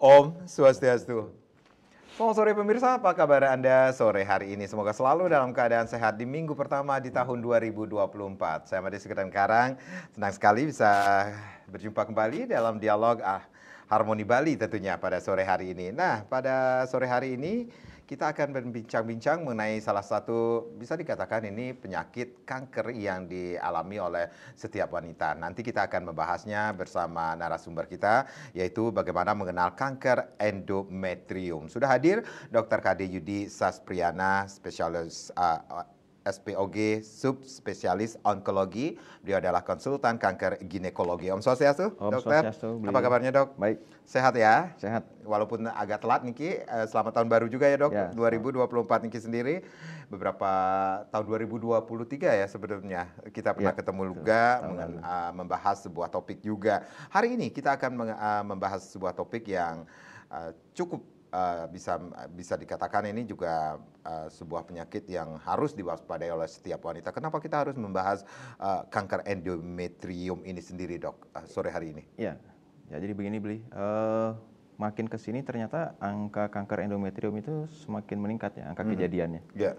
Om Swastiastu. Selamat sore pemirsa, apa kabar Anda sore hari ini? Semoga selalu dalam keadaan sehat di minggu pertama di tahun 2024. Saya Made Sekedar Karang, senang sekali bisa berjumpa kembali dalam dialog Harmoni Bali tentunya pada sore hari ini. Nah, pada sore hari ini kita akan berbincang-bincang mengenai salah satu, bisa dikatakan ini penyakit kanker yang dialami oleh setiap wanita. Nanti kita akan membahasnya bersama narasumber kita, yaitu bagaimana mengenal kanker endometrium. Sudah hadir Dr. KD Yudi Saspriana, spesialis SPOG, subspesialis onkologi. Beliau adalah konsultan kanker ginekologi. Om Swastiastu, Om dokter. Swastiastu, Apa kabarnya, dok? Baik. Sehat ya? Sehat. Walaupun agak telat Niki, selamat tahun baru juga ya, dok. Ya, 2024 Niki sendiri. Beberapa tahun 2023 ya sebetulnya kita pernah ketemu juga membahas sebuah topik juga. Hari ini kita akan membahas sebuah topik yang cukup bisa dikatakan ini juga sebuah penyakit yang harus diwaspadai oleh setiap wanita. Kenapa kita harus membahas kanker endometrium ini sendiri, dok, sore hari ini? Ya jadi begini, Bli. Makin ke sini ternyata angka kanker endometrium itu semakin meningkat ya, angka kejadiannya. Yeah.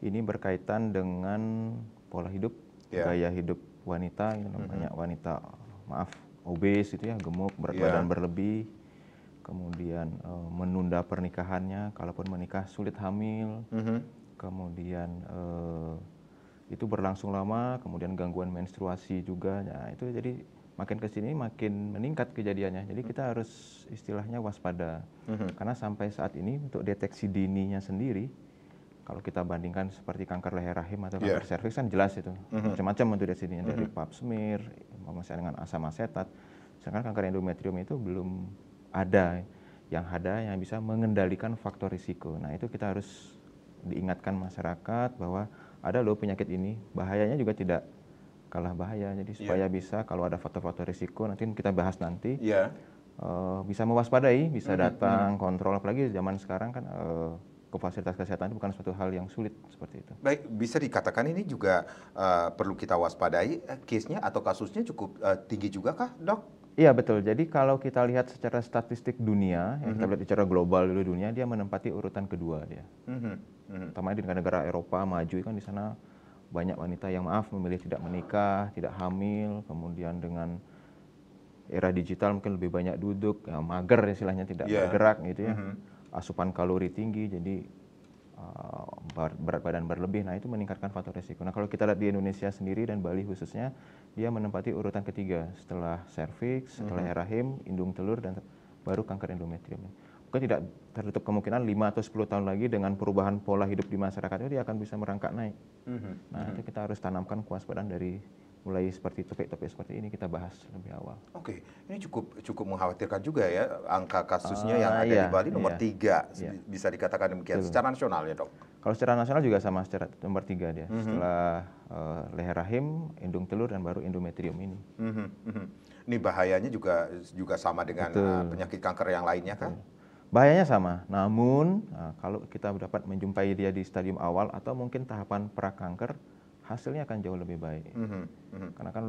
Ini berkaitan dengan pola hidup, gaya hidup wanita, banyak wanita, obes itu ya, gemuk, berat badan berlebih, kemudian menunda pernikahannya, kalaupun menikah sulit hamil, kemudian itu berlangsung lama, kemudian gangguan menstruasi juga, ya itu jadi makin kesini makin meningkat kejadiannya. Jadi kita harus istilahnya waspada, karena sampai saat ini untuk deteksi dininya sendiri, kalau kita bandingkan seperti kanker leher rahim atau kanker serviks kan jelas itu, macam-macam untuk deteksi dininya, dari pap smear, misalnya dengan asam asetat. Sedangkan kanker endometrium itu belum ada yang bisa mengendalikan faktor risiko. Nah itu kita harus diingatkan masyarakat bahwa ada loh penyakit ini, bahayanya juga tidak kalah bahaya. Jadi supaya bisa, kalau ada faktor-faktor risiko nanti kita bahas nanti, bisa mewaspadai, bisa datang kontrol. Apalagi zaman sekarang kan ke fasilitas kesehatan itu bukan suatu hal yang sulit seperti itu. Baik, bisa dikatakan ini juga perlu kita waspadai, case-nya atau kasusnya cukup tinggi juga kah, dok? Iya betul. Jadi kalau kita lihat secara statistik dunia, kita lihat secara global dulu dunia, dia menempati urutan kedua dia. Terutama di negara-negara Eropa maju kan di sana banyak wanita yang memilih tidak menikah, tidak hamil, kemudian dengan era digital mungkin lebih banyak duduk, mager istilahnya, tidak bergerak gitu ya. Asupan kalori tinggi, jadi berat badan berlebih. Nah itu meningkatkan faktor risiko. Nah kalau kita lihat di Indonesia sendiri dan Bali khususnya, dia menempati urutan ketiga setelah serviks, setelah leher rahim, indung telur, dan baru kanker endometrium. Mungkin tidak tertutup kemungkinan 5 atau 10 tahun lagi dengan perubahan pola hidup di masyarakat itu dia akan bisa merangkak naik. Nah itu kita harus tanamkan kewaspadaan dari mulai seperti topik-topik seperti ini kita bahas lebih awal. Oke, ini cukup mengkhawatirkan juga ya, angka kasusnya yang ada di Bali nomor 3, bisa dikatakan demikian. Secara nasional ya, dok? Kalau secara nasional juga sama, secara nomor 3 dia, setelah leher rahim, indung telur, dan baru endometrium ini. Ini bahayanya juga sama dengan penyakit kanker yang lainnya kan? Bahayanya sama, namun kalau kita dapat menjumpai dia di stadium awal atau mungkin tahapan prakanker, hasilnya akan jauh lebih baik. Karena kan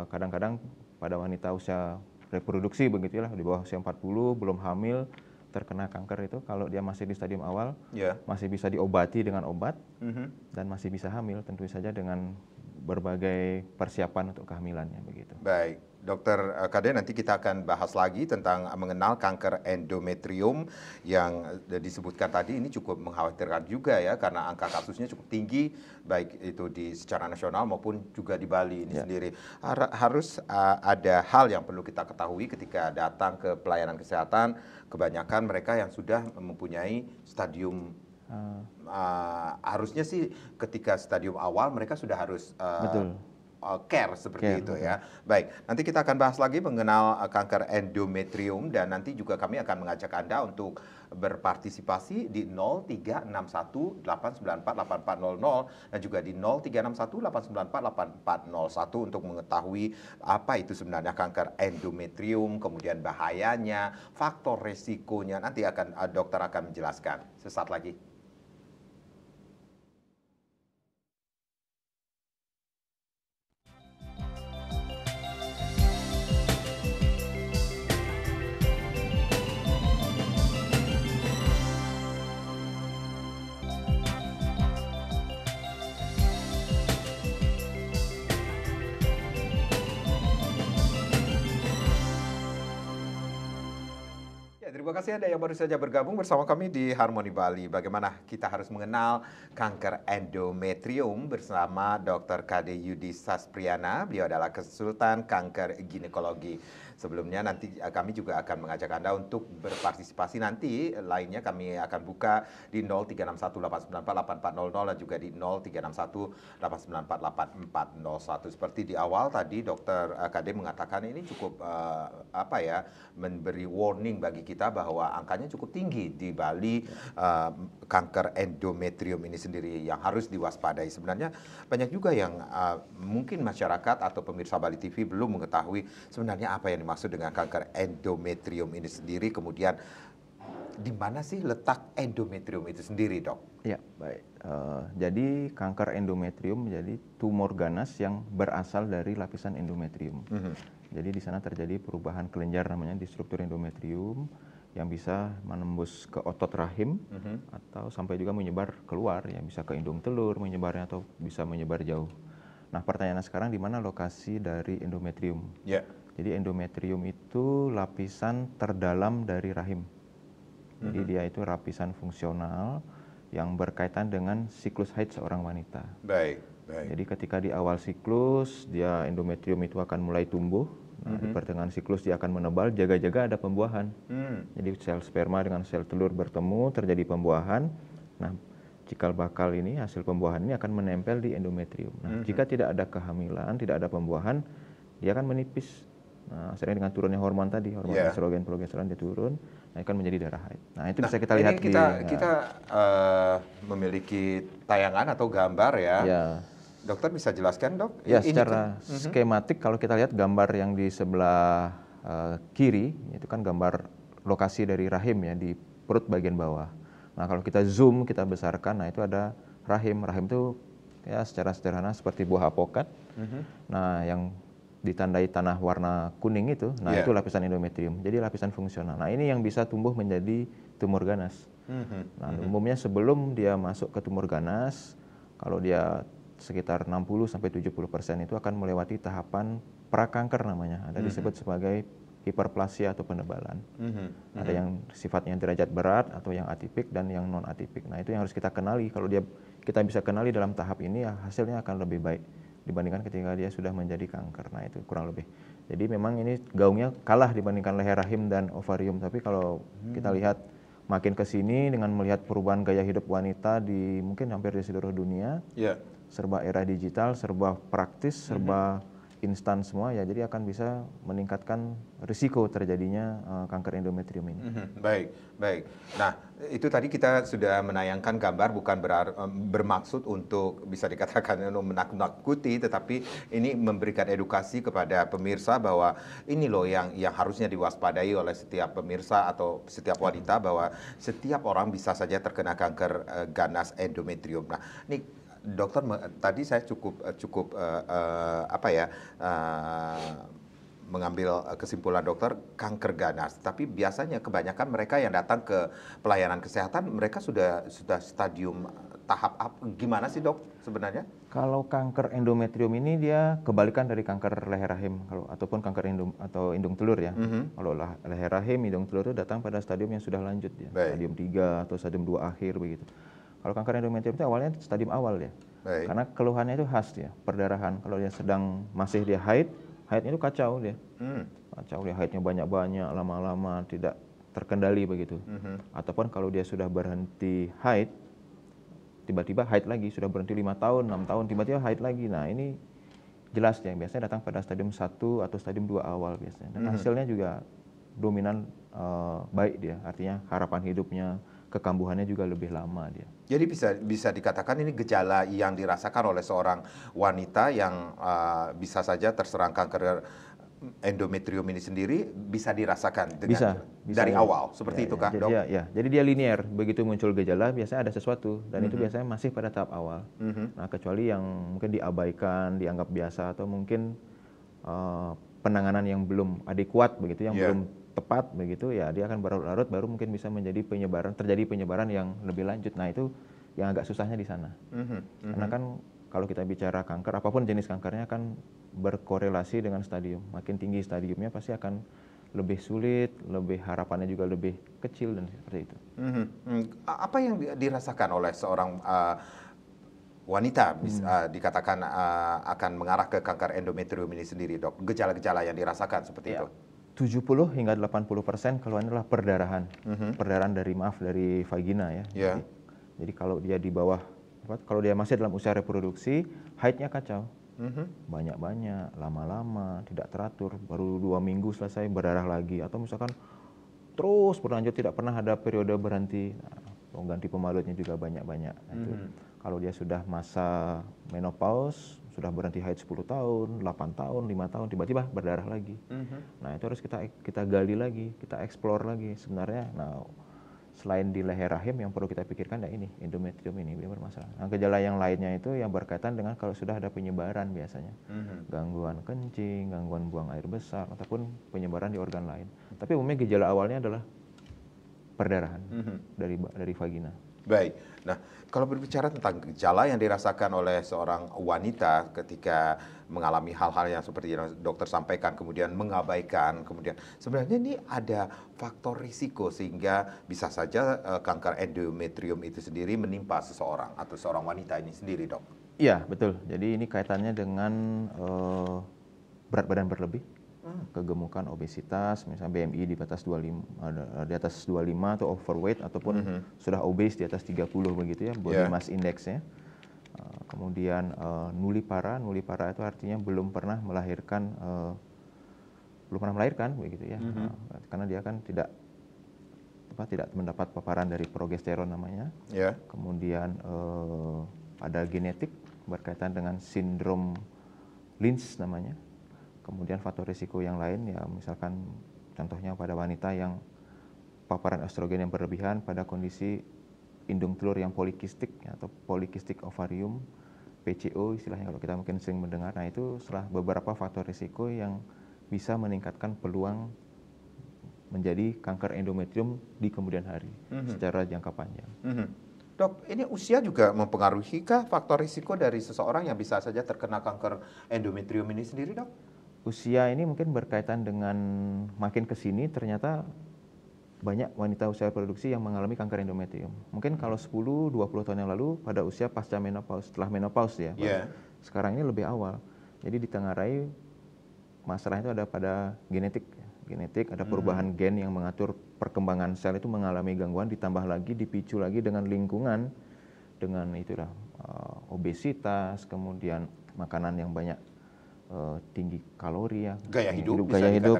kadang-kadang pada wanita usia reproduksi begitulah, di bawah usia 40, belum hamil, terkena kanker itu, kalau dia masih di stadium awal, masih bisa diobati dengan obat, dan masih bisa hamil, tentu saja dengan berbagai persiapan untuk kehamilannya begitu. Baik, Dokter KD, nanti kita akan bahas lagi tentang mengenal kanker endometrium yang disebutkan tadi. Ini cukup mengkhawatirkan juga ya, karena angka kasusnya cukup tinggi, baik itu secara nasional maupun juga di Bali ini sendiri. Harus ada hal yang perlu kita ketahui ketika datang ke pelayanan kesehatan. Kebanyakan mereka yang sudah mempunyai stadium harusnya sih ketika stadium awal mereka sudah harus care seperti itu ya. Baik, nanti kita akan bahas lagi mengenal kanker endometrium, dan nanti juga kami akan mengajak Anda untuk berpartisipasi di 0361-894-8400 dan juga di 0361-894-8401 untuk mengetahui apa itu sebenarnya kanker endometrium, kemudian bahayanya, faktor resikonya. Nanti dokter akan menjelaskan sesaat lagi. Terima kasih Anda yang baru saja bergabung bersama kami di Harmoni Bali. Bagaimana kita harus mengenal kanker endometrium bersama Dr. Kade Yudi Saspriana. Beliau adalah konsultan kanker ginekologi. Sebelumnya nanti kami juga akan mengajak Anda untuk berpartisipasi nanti. Lainnya kami akan buka di 0361894800 dan juga di 0361894841. Seperti di awal tadi Dr. Kade mengatakan ini cukup memberi warning bagi kita bahwa angkanya cukup tinggi di Bali, kanker endometrium ini sendiri yang harus diwaspadai. Sebenarnya banyak juga yang mungkin masyarakat atau pemirsa Bali TV belum mengetahui sebenarnya apa yang dimaksud dengan kanker endometrium ini sendiri, kemudian di mana sih letak endometrium itu sendiri, Dok? Ya, baik. Jadi kanker endometrium menjadi tumor ganas yang berasal dari lapisan endometrium. Jadi di sana terjadi perubahan kelenjar namanya di struktur endometrium yang bisa menembus ke otot rahim atau sampai juga menyebar keluar, ya bisa ke indung telur menyebarnya atau bisa menyebar jauh. Nah, pertanyaannya sekarang di mana lokasi dari endometrium? Ya. Jadi endometrium itu lapisan terdalam dari rahim. Jadi dia itu lapisan fungsional yang berkaitan dengan siklus haid seorang wanita. Baik. Jadi ketika di awal siklus, dia endometrium itu akan mulai tumbuh. Nah, di pertengahan siklus dia akan menebal, jaga-jaga ada pembuahan. Jadi sel sperma dengan sel telur bertemu, terjadi pembuahan. Nah, cikal bakal ini, hasil pembuahan ini akan menempel di endometrium. Nah, jika tidak ada kehamilan, tidak ada pembuahan, dia akan menipis. Nah, sering dengan turunnya hormon tadi, hormon estrogen, progesteron dia turun, nah akan menjadi darah haid. Nah, itu bisa kita lihat kita memiliki tayangan atau gambar ya. Dokter bisa jelaskan, Dok? Ya, secara skematik kalau kita lihat gambar yang di sebelah kiri, itu kan gambar lokasi dari rahim ya, di perut bagian bawah. Nah, kalau kita zoom, kita besarkan, nah itu ada rahim. Rahim itu ya secara sederhana seperti buah apokat. Nah, yang ditandai tanah warna kuning itu, nah itu lapisan endometrium. Jadi lapisan fungsional. Nah, ini yang bisa tumbuh menjadi tumor ganas. Nah, umumnya sebelum dia masuk ke tumor ganas, kalau dia sekitar 60-70% itu akan melewati tahapan prakanker namanya. Ada disebut sebagai hiperplasia atau penebalan. Ada yang sifatnya derajat berat atau yang atipik dan yang non atipik. Nah, itu yang harus kita kenali. Kalau kita bisa kenali dalam tahap ini, ya hasilnya akan lebih baik dibandingkan ketika dia sudah menjadi kanker. Nah, itu kurang lebih. Jadi memang ini gaungnya kalah dibandingkan leher rahim dan ovarium. Tapi kalau kita lihat makin ke sini dengan melihat perubahan gaya hidup wanita di mungkin hampir di seluruh dunia, serba era digital, serba praktis, serba instan semua, ya jadi akan bisa meningkatkan risiko terjadinya kanker endometrium ini. Baik. Nah, itu tadi kita sudah menayangkan gambar, bukan bermaksud untuk bisa dikatakan menakut-nakuti, tetapi ini memberikan edukasi kepada pemirsa bahwa ini loh yang harusnya diwaspadai oleh setiap pemirsa atau setiap wanita, bahwa setiap orang bisa saja terkena kanker ganas endometrium. Nah, ini Dokter, tadi saya cukup mengambil kesimpulan dokter kanker ganas, tapi biasanya kebanyakan mereka yang datang ke pelayanan kesehatan mereka sudah stadium tahap apa? Gimana sih, Dok, sebenarnya? Kalau kanker endometrium ini dia kebalikan dari kanker leher rahim ataupun kanker indung telur ya. Kalau leher rahim, indung telur itu datang pada stadium yang sudah lanjut ya. Stadium 3 atau stadium 2 akhir begitu. Kalau kanker endometrium itu awalnya stadium awal ya. Karena keluhannya itu khas ya, perdarahan. Kalau dia masih dia haidnya itu kacau dia. Kacau dia, haidnya banyak-banyak, lama-lama tidak terkendali begitu. Ataupun kalau dia sudah berhenti haid, tiba-tiba haid lagi, sudah berhenti 5 tahun, 6 tahun, tiba-tiba haid lagi. Nah, ini jelas ya, biasanya datang pada stadium 1 atau stadium 2 awal biasanya. Dan hasilnya juga dominan baik dia, artinya harapan hidupnya, kekambuhannya juga lebih lama dia. Jadi bisa dikatakan ini gejala yang dirasakan oleh seorang wanita yang bisa saja terserang kanker endometrium ini sendiri, bisa dirasakan bisa dari awal, seperti itu kah, Dok? Ya, jadi dia linear, begitu muncul gejala biasanya ada sesuatu, dan itu biasanya masih pada tahap awal. Nah, kecuali yang mungkin diabaikan, dianggap biasa, atau mungkin penanganan yang belum adekuat begitu, yang belum tepat begitu, ya dia akan berlarut-larut, baru mungkin bisa terjadi penyebaran yang lebih lanjut. Nah, itu yang agak susahnya di sana. Karena kan kalau kita bicara kanker, apapun jenis kankernya kan berkorelasi dengan stadium. Makin tinggi stadiumnya pasti akan lebih sulit, lebih harapannya juga lebih kecil dan seperti itu. Apa yang dirasakan oleh seorang wanita dikatakan akan mengarah ke kanker endometrium ini sendiri, Dok? Gejala-gejala yang dirasakan seperti Ya, itu? 70 hingga 80% keluhan adalah perdarahan. Perdarahan dari vagina ya. Ya. Jadi kalau dia di bawah, kalau dia masih dalam usia reproduksi, haidnya kacau. Banyak-banyak, lama-lama, tidak teratur, baru 2 minggu selesai berdarah lagi. Atau misalkan terus berlanjut, tidak pernah ada periode berhenti. Ganti pembalutnya juga banyak-banyak. Nah, itu kalau dia sudah masa menopause, sudah berhenti haid 10 tahun, 8 tahun, 5 tahun, tiba-tiba berdarah lagi. Nah, itu harus kita gali lagi, kita explore lagi sebenarnya. Nah, selain di leher rahim yang perlu kita pikirkan ya ini, endometrium ini dia bermasalah. Nah, gejala yang lainnya itu yang berkaitan dengan kalau sudah ada penyebaran biasanya. Gangguan kencing, gangguan buang air besar, ataupun penyebaran di organ lain. Tapi umumnya gejala awalnya adalah perdarahan dari vagina. Baik. Nah, kalau berbicara tentang gejala yang dirasakan oleh seorang wanita ketika mengalami hal-hal yang seperti yang dokter sampaikan, kemudian mengabaikan, kemudian sebenarnya ini ada faktor risiko sehingga bisa saja kanker endometrium itu sendiri menimpa seseorang atau seorang wanita ini sendiri, Dok. Iya, betul. Jadi ini kaitannya dengan berat badan berlebih, kegemukan, obesitas, misalnya BMI di atas 25 atau overweight, ataupun sudah obes di atas 30 begitu ya, body mass index-nya. Kemudian nulipara itu artinya belum pernah melahirkan begitu ya. Karena dia kan tidak mendapat paparan dari progesteron namanya. Kemudian ada genetik berkaitan dengan sindrom Lynch namanya. Kemudian faktor risiko yang lain ya misalkan contohnya pada wanita yang paparan estrogen yang berlebihan pada kondisi indung telur yang polikistik atau polikistik ovarium, PCO istilahnya kalau kita mungkin sering mendengar. Nah, itu salah beberapa faktor risiko yang bisa meningkatkan peluang menjadi kanker endometrium di kemudian hari secara jangka panjang. Dok, ini usia juga mempengaruhi kah faktor risiko dari seseorang yang bisa saja terkena kanker endometrium ini sendiri, Dok? Usia ini mungkin berkaitan dengan makin ke sini ternyata banyak wanita usia produksi yang mengalami kanker endometrium. Mungkin kalau 10-20 tahun yang lalu pada usia pasca menopause, setelah menopause ya. Sekarang ini lebih awal. Jadi ditengarai masalah itu ada pada genetik, ada perubahan gen yang mengatur perkembangan sel itu mengalami gangguan, ditambah lagi dipicu lagi dengan lingkungan, dengan itulah obesitas, kemudian makanan yang banyak tinggi kalori ya, gaya hidup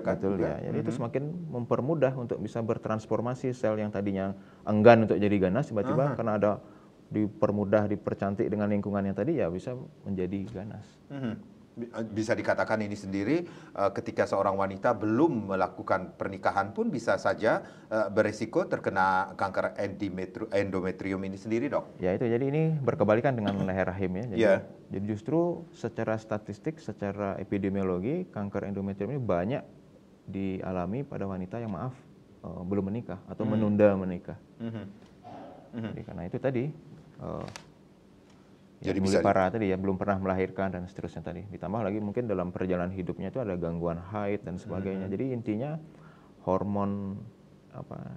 betul ya. Jadi itu semakin mempermudah untuk bisa bertransformasi sel yang tadinya enggan untuk jadi ganas tiba-tiba karena ada dipermudah, dipercantik dengan lingkungan yang tadi ya bisa menjadi ganas. Bisa dikatakan ini sendiri ketika seorang wanita belum melakukan pernikahan pun bisa saja berisiko terkena kanker endometrium ini sendiri, Dok? Ya itu, jadi ini berkebalikan dengan leher rahim ya. Jadi justru secara statistik, secara epidemiologi, kanker endometrium ini banyak dialami pada wanita yang belum menikah atau menunda menikah. Jadi karena itu tadi, jadi nulipara tadi ya, belum pernah melahirkan dan seterusnya tadi. Ditambah lagi mungkin dalam perjalanan hidupnya itu ada gangguan haid dan sebagainya. Jadi intinya hormon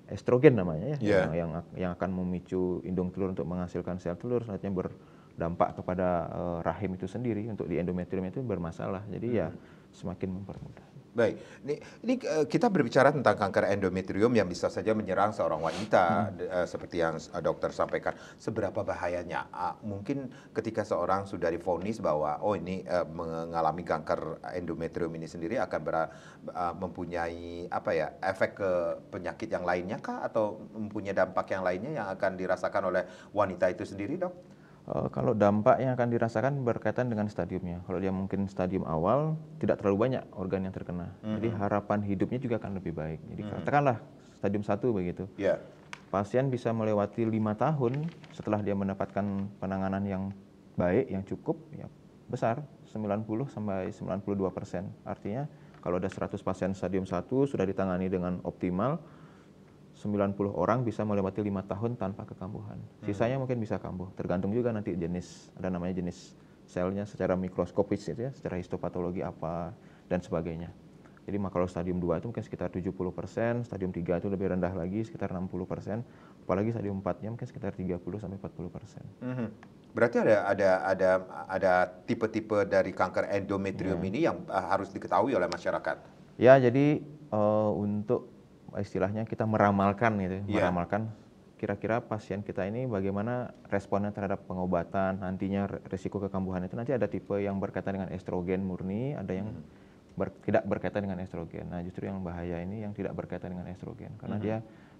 estrogen namanya ya, yang akan memicu indung telur untuk menghasilkan sel telur, selanjutnya berdampak kepada rahim itu sendiri untuk di endometrium itu bermasalah. Jadi ya semakin mempermudah. Baik, ini kita berbicara tentang kanker endometrium yang bisa saja menyerang seorang wanita seperti yang dokter sampaikan. Seberapa bahayanya? Mungkin ketika seorang sudah divonis bahwa ini mengalami kanker endometrium ini sendiri akan mempunyai efek ke penyakit yang lainnya kah, atau mempunyai dampak yang lainnya yang akan dirasakan oleh wanita itu sendiri, Dok? Kalau dampak yang akan dirasakan berkaitan dengan stadiumnya. Kalau dia mungkin stadium awal, tidak terlalu banyak organ yang terkena. Jadi harapan hidupnya juga akan lebih baik. Jadi katakanlah stadium 1 begitu. Pasien bisa melewati 5 tahun setelah dia mendapatkan penanganan yang baik, yang cukup, ya besar, 90-92%. Artinya kalau ada 100 pasien stadium 1 sudah ditangani dengan optimal, 90 orang bisa melewati 5 tahun tanpa kekambuhan. Sisanya mungkin bisa kambuh, tergantung juga nanti jenis, ada namanya jenis selnya secara mikroskopis itu ya, secara histopatologi apa dan sebagainya. Jadi kalau stadium 2 itu mungkin sekitar 70%, stadium 3 itu lebih rendah lagi sekitar 60%, apalagi stadium 4-nya mungkin sekitar 30-40%. Berarti ada tipe-tipe dari kanker endometrium ini yang harus diketahui oleh masyarakat. Ya, jadi untuk istilahnya kita meramalkan gitu, meramalkan kira-kira pasien kita ini bagaimana responnya terhadap pengobatan, nantinya risiko kekambuhan itu nanti ada tipe yang berkaitan dengan estrogen murni, ada yang tidak berkaitan dengan estrogen. Nah, justru yang bahaya ini yang tidak berkaitan dengan estrogen karena dia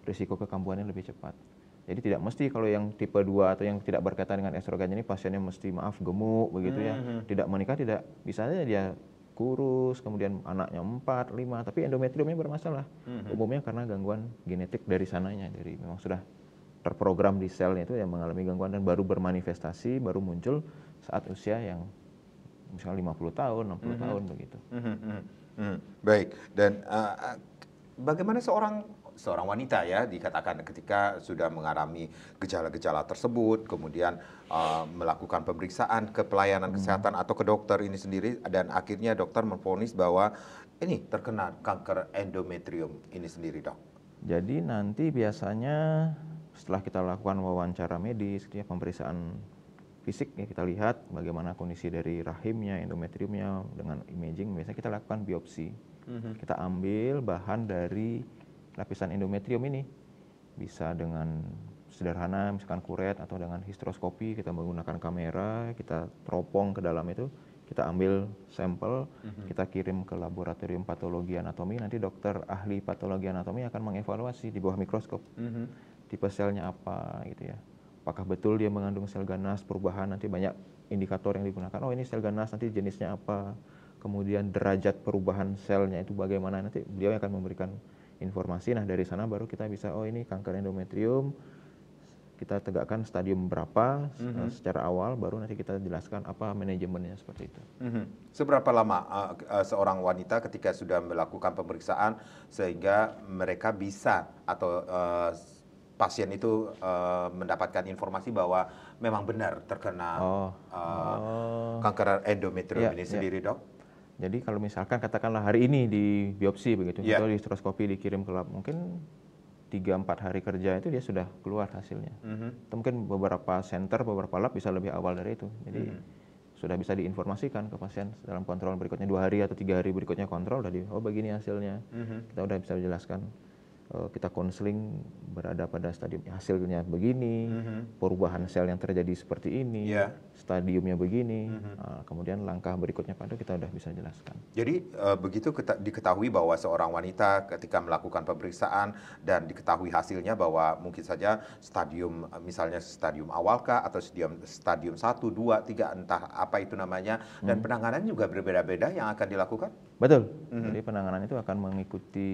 risiko kekambuhannya lebih cepat. Jadi tidak mesti kalau yang tipe 2 atau yang tidak berkaitan dengan estrogen ini pasiennya mesti gemuk begitu ya. Tidak menikah, tidak, bisa saja dia kurus, kemudian anaknya 4, 5, tapi endometriumnya bermasalah. Umumnya karena gangguan genetik dari sananya, dari memang sudah terprogram di selnya itu yang mengalami gangguan dan baru bermanifestasi, baru muncul saat usia yang misalnya 50 tahun, 60 tahun begitu. Baik, dan bagaimana seorang wanita ya dikatakan ketika sudah mengalami gejala-gejala tersebut, kemudian melakukan pemeriksaan ke pelayanan kesehatan atau ke dokter ini sendiri, dan akhirnya dokter memvonis bahwa ini terkena kanker endometrium ini sendiri, Dok. Jadi nanti biasanya setelah kita lakukan wawancara medis, pemeriksaan fisik ya, kita lihat bagaimana kondisi dari rahimnya, endometriumnya dengan imaging, biasanya kita lakukan biopsi. Kita ambil bahan dari lapisan endometrium ini, bisa dengan sederhana misalkan kuret atau dengan histeroskopi, kita menggunakan kamera, kita teropong ke dalam itu, kita ambil sampel, kita kirim ke laboratorium patologi anatomi, nanti dokter ahli patologi anatomi akan mengevaluasi di bawah mikroskop tipe selnya apa gitu ya. Apakah betul dia mengandung sel ganas, perubahan, nanti banyak indikator yang digunakan. Oh, ini sel ganas, nanti jenisnya apa, kemudian derajat perubahan selnya itu bagaimana, nanti beliau akan memberikan informasi. Nah, dari sana baru kita bisa, oh ini kanker endometrium, kita tegakkan stadium berapa secara awal, baru nanti kita jelaskan apa manajemennya seperti itu. Seberapa lama seorang wanita ketika sudah melakukan pemeriksaan sehingga mereka bisa atau pasien itu mendapatkan informasi bahwa memang benar terkena kanker endometrium ini sendiri, Dok? Jadi kalau misalkan katakanlah hari ini di biopsi begitu, atau di histeroskopi dikirim ke lab, mungkin 3-4 hari kerja itu dia sudah keluar hasilnya. Atau mungkin beberapa center, beberapa lab bisa lebih awal dari itu. Jadi sudah bisa diinformasikan ke pasien dalam kontrol berikutnya, 2 hari atau 3 hari berikutnya kontrol, oh begini hasilnya. Kita udah bisa menjelaskan. Kita konseling berada pada stadium hasilnya begini, perubahan sel yang terjadi seperti ini, stadiumnya begini, kemudian langkah berikutnya pada kita udah bisa jelaskan. Jadi begitu diketahui bahwa seorang wanita ketika melakukan pemeriksaan dan diketahui hasilnya bahwa mungkin saja stadium, misalnya stadium awalkah atau stadium 1, 2, 3, entah apa itu namanya, dan penanganan juga berbeda-beda yang akan dilakukan? Betul, jadi penanganan itu akan mengikuti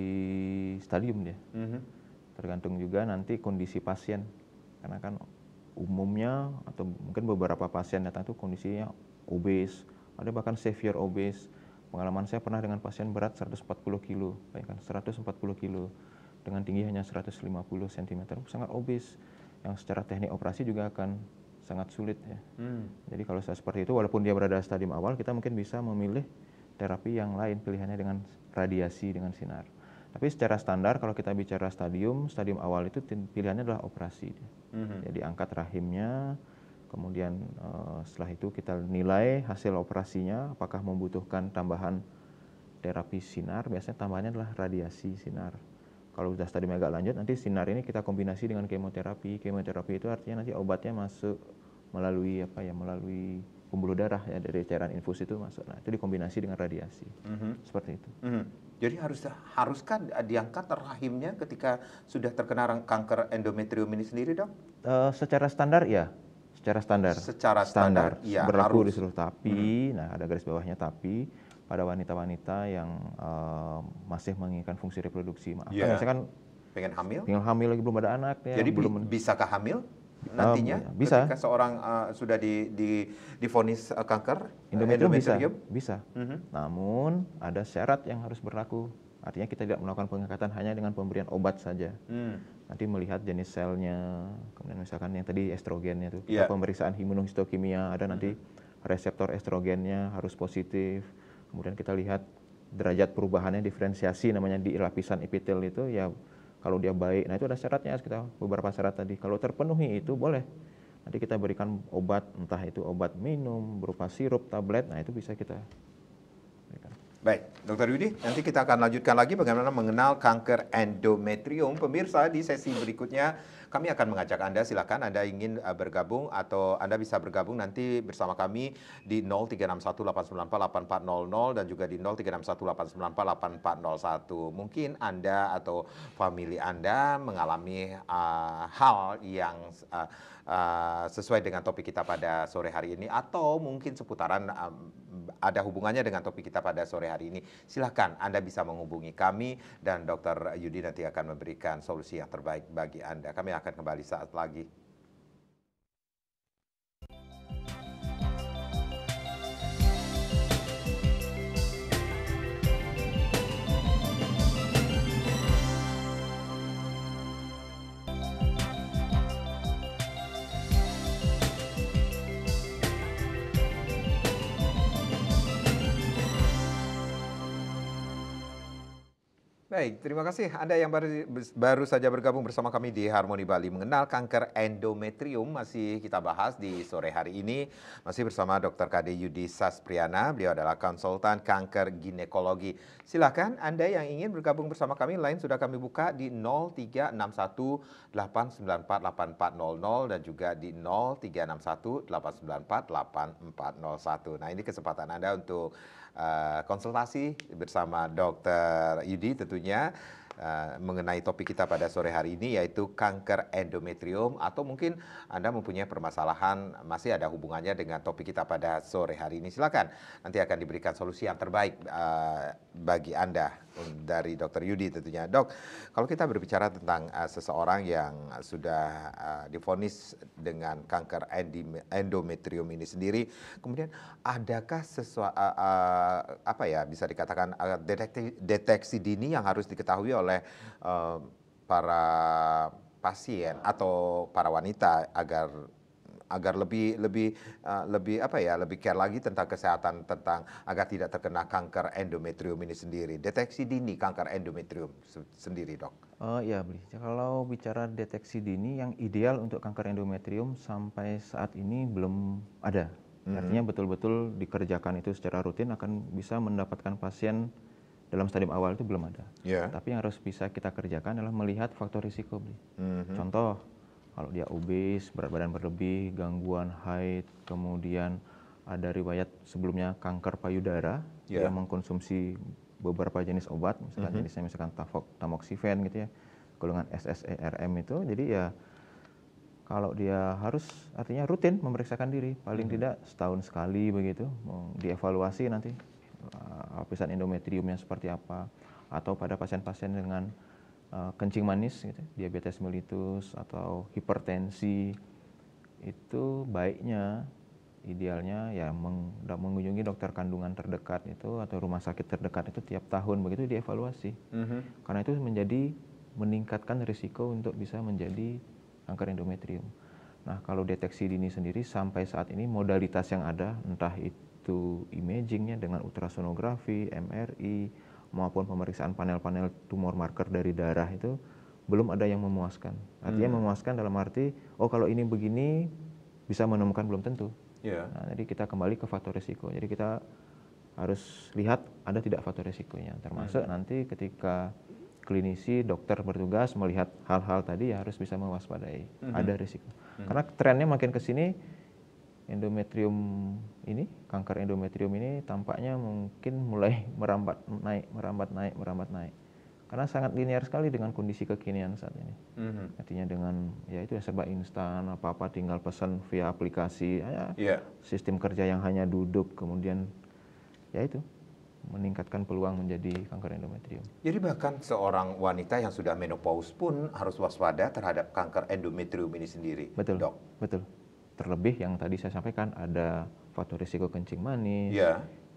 stadium dia. Tergantung juga nanti kondisi pasien, karena kan umumnya atau mungkin beberapa pasien datang itu kondisinya obes, ada bahkan severe obes. Pengalaman saya pernah dengan pasien berat 140 kilo, bayangkan 140 kilo dengan tinggi hanya 150 cm, sangat obes, yang secara teknik operasi juga akan sangat sulit ya. Jadi kalau seperti itu, walaupun dia berada stadium awal, kita mungkin bisa memilih terapi yang lain, pilihannya dengan radiasi, dengan sinar. Tapi secara standar kalau kita bicara stadium awal itu pilihannya adalah operasi. Jadi angkat rahimnya, kemudian setelah itu kita nilai hasil operasinya, apakah membutuhkan tambahan terapi sinar, biasanya tambahannya adalah radiasi sinar. Kalau sudah stadium agak lanjut, nanti sinar ini kita kombinasi dengan kemoterapi. Kemoterapi itu artinya nanti obatnya masuk melalui melalui pembuluh darah ya, dari cairan infus itu masuk. Nah, itu dikombinasi dengan radiasi. Seperti itu. Jadi haruskah diangkat rahimnya ketika sudah terkena kanker endometrium ini sendiri, Dok? Secara standar ya. Secara standar ya, berlaku harus. disuruh, tapi nah ada garis bawahnya, tapi pada wanita-wanita yang masih menginginkan fungsi reproduksi, misalkan pengen hamil lagi belum ada anak ya. Jadi bisakah hamil nantinya bisa. ketika seorang sudah divonis kanker endometrium? Bisa. Namun ada syarat yang harus berlaku. Artinya kita tidak melakukan pengangkatan hanya dengan pemberian obat saja. Nanti melihat jenis selnya, kemudian misalkan yang tadi estrogennya itu, kita pemeriksaan imunohistokimia, ada nanti reseptor estrogennya harus positif. Kemudian kita lihat derajat perubahannya diferensiasi namanya di lapisan epitel itu ya kalau dia baik, nah itu ada syaratnya kita beberapa syarat tadi. Kalau terpenuhi itu boleh. Nanti kita berikan obat, entah itu obat minum berupa sirup, tablet, nah itu bisa kita berikan. Baik, Dr. Yudi, nanti kita akan lanjutkan lagi bagaimana mengenal kanker endometrium. Pemirsa, di sesi berikutnya kami akan mengajak Anda, silakan Anda ingin bergabung atau Anda bisa bergabung nanti bersama kami di 0361894800 dan juga di 0361894801. Mungkin Anda atau famili Anda mengalami hal yang sesuai dengan topik kita pada sore hari ini atau mungkin seputaran ada hubungannya dengan topik kita pada sore hari ini, silahkan Anda bisa menghubungi kami dan Dr. Yudi nanti akan memberikan solusi yang terbaik bagi Anda. Kami akan kembali saat lagi. Baik, terima kasih Anda yang baru saja bergabung bersama kami di Harmoni Bali. Mengenal kanker endometrium masih kita bahas di sore hari ini. Masih bersama Dr. KD Yudi Saspriana, beliau adalah konsultan kanker ginekologi. Silakan Anda yang ingin bergabung bersama kami, line sudah kami buka di 0361894800 dan juga di 0361894841. Nah, ini kesempatan Anda untuk konsultasi bersama Dr. Yudi tentunya mengenai topik kita pada sore hari ini yaitu kanker endometrium atau mungkin Anda mempunyai permasalahan masih ada hubungannya dengan topik kita pada sore hari ini. Silakan nanti akan diberikan solusi yang terbaik bagi Anda dari Dr. Yudi tentunya. Dok, kalau kita berbicara tentang seseorang yang sudah divonis dengan kanker endometrium ini sendiri, kemudian adakah apa ya bisa dikatakan deteksi dini yang harus diketahui oleh para pasien atau para wanita agar lebih care lagi tentang kesehatan agar tidak terkena kanker endometrium ini sendiri. Deteksi dini kanker endometrium sendiri, Dok. Ya, Bli. Kalau bicara deteksi dini yang ideal untuk kanker endometrium sampai saat ini belum ada. Artinya betul-betul dikerjakan itu secara rutin akan bisa mendapatkan pasien dalam stadium awal itu belum ada. Tapi yang harus bisa kita kerjakan adalah melihat faktor risiko, Bli. Contoh, kalau dia obes, berat badan berlebih, gangguan haid, kemudian ada riwayat sebelumnya kanker payudara, dia mengkonsumsi beberapa jenis obat, misalkan jenisnya misalkan tamoxifen gitu ya, golongan SSRM itu, jadi ya kalau dia harus artinya rutin memeriksakan diri, paling tidak setahun sekali begitu, dievaluasi nanti lapisan endometriumnya seperti apa, atau pada pasien-pasien dengan kencing manis, gitu, diabetes mellitus atau hipertensi, itu baiknya, idealnya ya mengunjungi dokter kandungan terdekat itu atau rumah sakit terdekat itu tiap tahun begitu dievaluasi, karena itu meningkatkan risiko untuk bisa menjadi kanker endometrium. Nah, kalau deteksi dini sendiri sampai saat ini modalitas yang ada, entah itu imagingnya dengan ultrasonografi, MRI, maupun pemeriksaan panel-panel tumor marker dari darah itu belum ada yang memuaskan. Artinya memuaskan dalam arti, oh kalau ini begini bisa menemukan, belum tentu. Nah, jadi kita kembali ke faktor risiko. Jadi kita harus lihat ada tidak faktor risikonya. Termasuk nanti ketika klinisi, dokter bertugas melihat hal-hal tadi ya harus bisa mewaspadai ada risiko. Karena trennya makin ke sini endometrium ini, kanker endometrium ini tampaknya mungkin mulai merambat naik. Karena sangat linear sekali dengan kondisi kekinian saat ini. Artinya dengan ya itu ya serba instan, apa-apa tinggal pesan via aplikasi, sistem kerja yang hanya duduk, kemudian ya itu meningkatkan peluang menjadi kanker endometrium. Jadi bahkan seorang wanita yang sudah menopause pun harus waspada terhadap kanker endometrium ini sendiri, Betul, Dok? Betul. Terlebih yang tadi saya sampaikan ada faktor risiko kencing manis,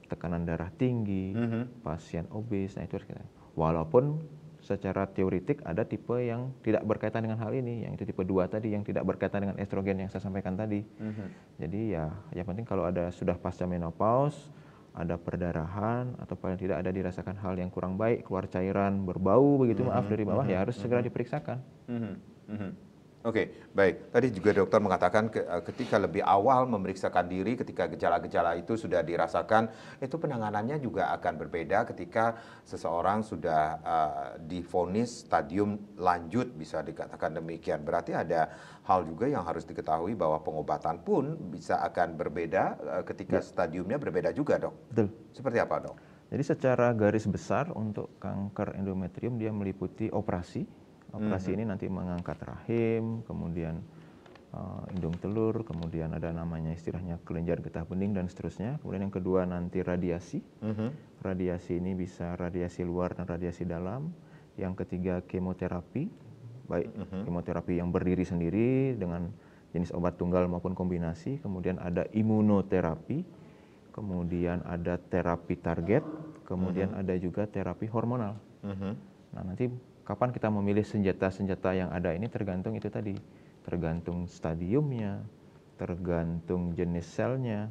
tekanan darah tinggi, pasien obes, nah itu harus kita. Walaupun secara teoretik ada tipe yang tidak berkaitan dengan hal ini, yang itu tipe 2 tadi yang tidak berkaitan dengan estrogen yang saya sampaikan tadi. Jadi ya yang penting kalau ada sudah pasca menopause, ada perdarahan atau paling tidak ada dirasakan hal yang kurang baik, keluar cairan berbau begitu maaf dari bawah, ya harus segera diperiksakan. Oke, baik. Tadi juga dokter mengatakan ketika lebih awal memeriksakan diri, ketika gejala-gejala itu sudah dirasakan, itu penanganannya juga akan berbeda ketika seseorang sudah divonis stadium lanjut, bisa dikatakan demikian. Berarti ada hal juga yang harus diketahui bahwa pengobatan pun bisa akan berbeda ketika stadiumnya berbeda juga, dok. Betul. Seperti apa, dok? Jadi secara garis besar untuk kanker endometrium dia meliputi operasi. Operasi ini nanti mengangkat rahim, kemudian indung telur, kemudian ada namanya istilahnya kelenjar getah bening dan seterusnya. Kemudian yang kedua nanti radiasi. Radiasi ini bisa radiasi luar dan radiasi dalam. Yang ketiga kemoterapi, baik kemoterapi yang berdiri sendiri dengan jenis obat tunggal maupun kombinasi. Kemudian ada imunoterapi, kemudian ada terapi target, kemudian ada juga terapi hormonal. Nah nanti kapan kita memilih senjata-senjata yang ada ini tergantung itu tadi, tergantung stadiumnya, tergantung jenis selnya,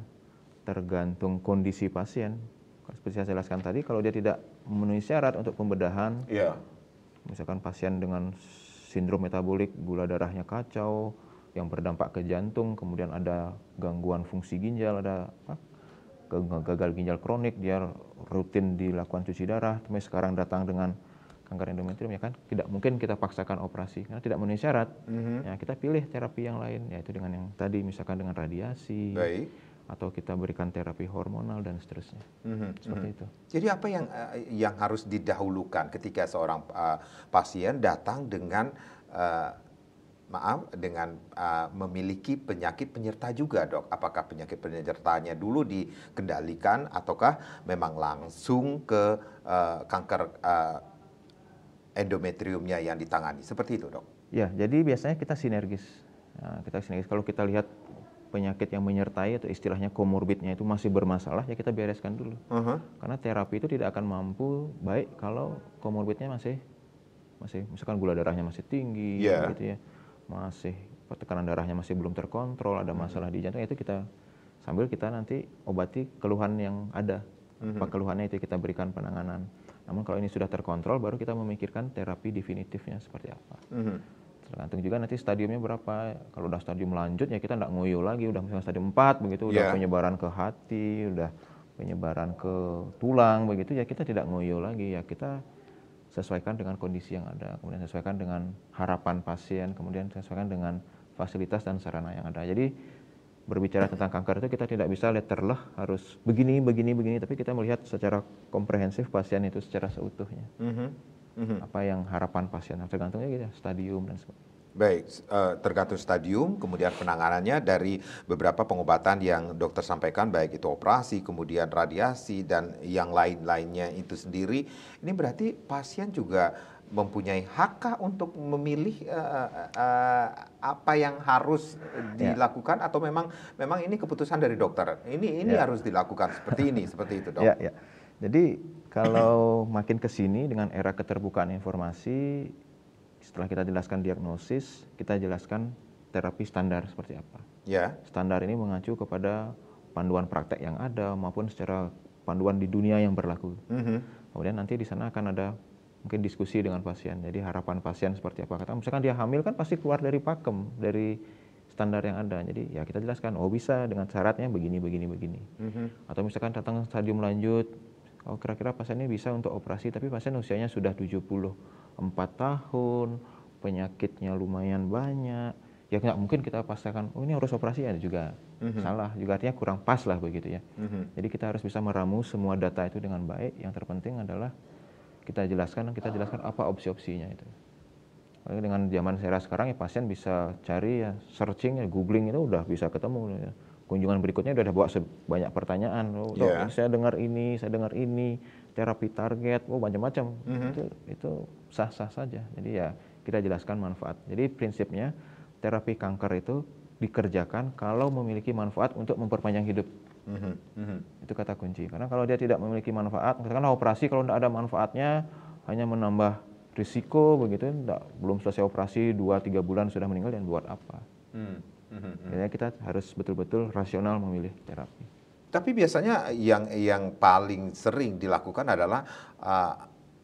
tergantung kondisi pasien. Seperti saya jelaskan tadi, kalau dia tidak memenuhi syarat untuk pembedahan, misalkan pasien dengan sindrom metabolik, gula darahnya kacau, yang berdampak ke jantung, kemudian ada gangguan fungsi ginjal, ada gagal ginjal kronik, dia rutin dilakukan cuci darah, tapi sekarang datang dengan kanker endometrium, ya kan tidak mungkin kita paksakan operasi karena tidak memenuhi syarat. Ya kita pilih terapi yang lain, yaitu dengan yang tadi misalkan dengan radiasi, atau kita berikan terapi hormonal dan seterusnya. Seperti itu. Jadi apa yang harus didahulukan ketika seorang pasien datang dengan memiliki penyakit penyerta juga, dok? Apakah penyakit penyertanya dulu dikendalikan ataukah memang langsung ke kanker endometriumnya yang ditangani, seperti itu, dok? Ya, jadi biasanya kita sinergis. Nah, kalau kita lihat penyakit yang menyertai atau istilahnya komorbidnya itu masih bermasalah, ya kita bereskan dulu. Karena terapi itu tidak akan mampu baik kalau komorbidnya masih misalkan gula darahnya masih tinggi, gitu ya, masih tekanan darahnya masih belum terkontrol, ada masalah di jantung, itu sambil kita nanti obati keluhan yang ada. Apa keluhannya itu kita berikan penanganan. Namun kalau ini sudah terkontrol, baru kita memikirkan terapi definitifnya seperti apa. Tergantung juga nanti stadiumnya berapa. Kalau udah stadium lanjut, ya kita nggak ngoyo lagi. Udah misalnya stadium 4 begitu, udah penyebaran ke hati, udah penyebaran ke tulang begitu, ya kita tidak ngoyo lagi. Ya kita sesuaikan dengan kondisi yang ada, kemudian sesuaikan dengan harapan pasien, kemudian sesuaikan dengan fasilitas dan sarana yang ada. Jadi berbicara tentang kanker itu kita tidak bisa letterleh harus begini, tapi kita melihat secara komprehensif pasien itu secara seutuhnya. Apa yang harapan pasien, tergantungnya gitu, stadium dan sebagainya. Baik, tergantung stadium, kemudian penanganannya dari beberapa pengobatan yang dokter sampaikan, baik itu operasi, kemudian radiasi, dan yang lain-lainnya itu sendiri. Ini berarti pasien juga mempunyai hak untuk memilih apa yang harus dilakukan, atau memang ini keputusan dari dokter. Ini harus dilakukan seperti ini, seperti itu, dok. Ya. Jadi kalau makin ke sini dengan era keterbukaan informasi, setelah kita jelaskan diagnosis, kita jelaskan terapi standar seperti apa. Standar ini mengacu kepada panduan praktek yang ada maupun secara panduan di dunia yang berlaku. Kemudian nanti di sana akan ada mungkin diskusi dengan pasien. Jadi harapan pasien seperti apa. Misalkan dia hamil kan pasti keluar dari pakem, dari standar yang ada. Jadi ya kita jelaskan, oh bisa dengan syaratnya begini. Atau misalkan datang stadium lanjut, oh kira-kira pasien ini bisa untuk operasi, tapi pasien usianya sudah 74 tahun, penyakitnya lumayan banyak. Ya nggak mungkin kita pastikan, oh ini harus operasi, ya juga salah. Juga artinya kurang pas lah begitu ya. Jadi kita harus bisa meramu semua data itu dengan baik. Yang terpenting adalah kita jelaskan apa opsi-opsinya itu. Dengan zaman era sekarang ya pasien bisa cari, ya searching, ya googling itu udah bisa ketemu. Ya. Kunjungan berikutnya udah bawa banyak pertanyaan. Oh, dok, saya dengar ini, terapi target, macam-macam. Itu sah-sah saja. Jadi ya kita jelaskan manfaat. Jadi prinsipnya terapi kanker itu dikerjakan kalau memiliki manfaat untuk memperpanjang hidup. Itu kata kunci. Karena kalau dia tidak memiliki manfaat, misalkan operasi kalau tidak ada manfaatnya, hanya menambah risiko begitu, belum selesai operasi 2-3 bulan sudah meninggal, dan buat apa? Jadi kita harus betul-betul rasional memilih terapi. Tapi biasanya yang paling sering dilakukan adalah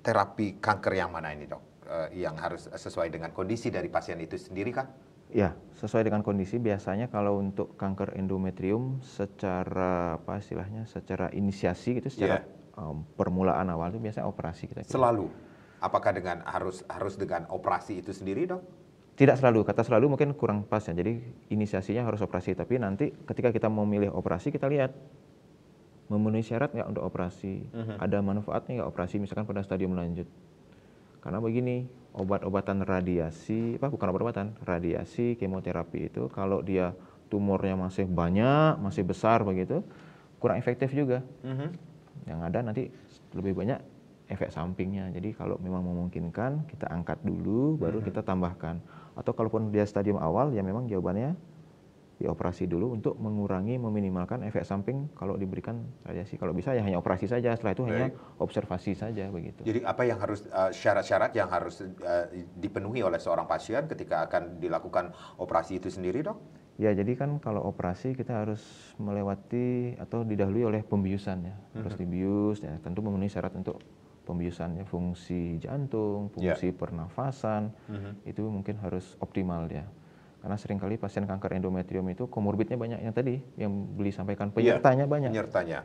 terapi kanker yang mana ini, Dok? Yang harus sesuai dengan kondisi dari pasien itu sendiri kah? Ya, sesuai dengan kondisi. Biasanya kalau untuk kanker endometrium secara apa istilahnya, secara inisiasi gitu, secara permulaan awal itu biasanya operasi kita pilih. Selalu. Apakah dengan harus dengan operasi itu sendiri, Dok? Tidak selalu, kata selalu mungkin kurang pas ya. Jadi inisiasinya harus operasi, tapi nanti ketika kita memilih operasi kita lihat memenuhi syarat nggak untuk operasi, ada manfaatnya nggak operasi misalkan pada stadium lanjut. Karena begini, obat-obatan radiasi, bukan obat-obatan, radiasi, kemoterapi itu kalau dia tumornya masih banyak, masih besar begitu, kurang efektif juga. Yang ada nanti lebih banyak efek sampingnya. Jadi kalau memang memungkinkan kita angkat dulu, baru kita tambahkan. Atau kalaupun dia stadium awal, ya memang jawabannya dioperasi dulu untuk mengurangi, meminimalkan efek samping kalau diberikan radiasi. Kalau bisa ya hanya operasi saja, setelah itu hanya observasi saja begitu. Jadi apa yang harus syarat-syarat yang harus dipenuhi oleh seorang pasien ketika akan dilakukan operasi itu sendiri, Dok? Ya, jadi kan kalau operasi kita harus melewati atau didahului oleh pembiusan ya. Harus dibius ya, tentu memenuhi syarat untuk pembiusannya, fungsi jantung, fungsi pernafasan, itu mungkin harus optimal ya. Karena seringkali pasien kanker endometrium itu komorbidnya banyak yang tadi yang beli sampaikan, penyertanya banyak.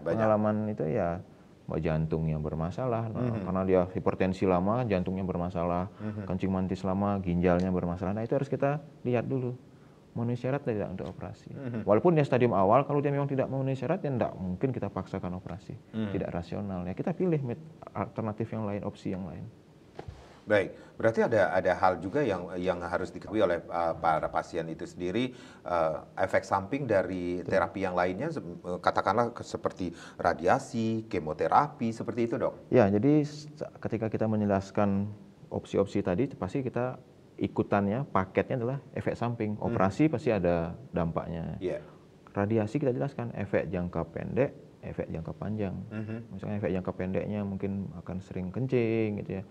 Pengalaman itu ya jantungnya bermasalah, karena dia hipertensi lama, jantungnya bermasalah, kencing manis lama, ginjalnya bermasalah. Nah itu harus kita lihat dulu, memenuhi syarat tidak untuk operasi. Walaupun dia stadium awal, kalau dia memang tidak memenuhi syarat, ya tidak mungkin kita paksakan operasi. Tidak rasional ya, kita pilih alternatif yang lain, opsi yang lain. Baik, berarti ada hal juga yang harus diketahui oleh para pasien itu sendiri, efek samping dari terapi yang lainnya, katakanlah seperti radiasi, kemoterapi, seperti itu, Dok? Ya, jadi ketika kita menjelaskan opsi-opsi tadi, pasti kita ikutannya, paketnya adalah efek samping. Operasi pasti ada dampaknya. Radiasi kita jelaskan efek jangka pendek, efek jangka panjang. Misalnya efek jangka pendeknya mungkin akan sering kencing gitu ya,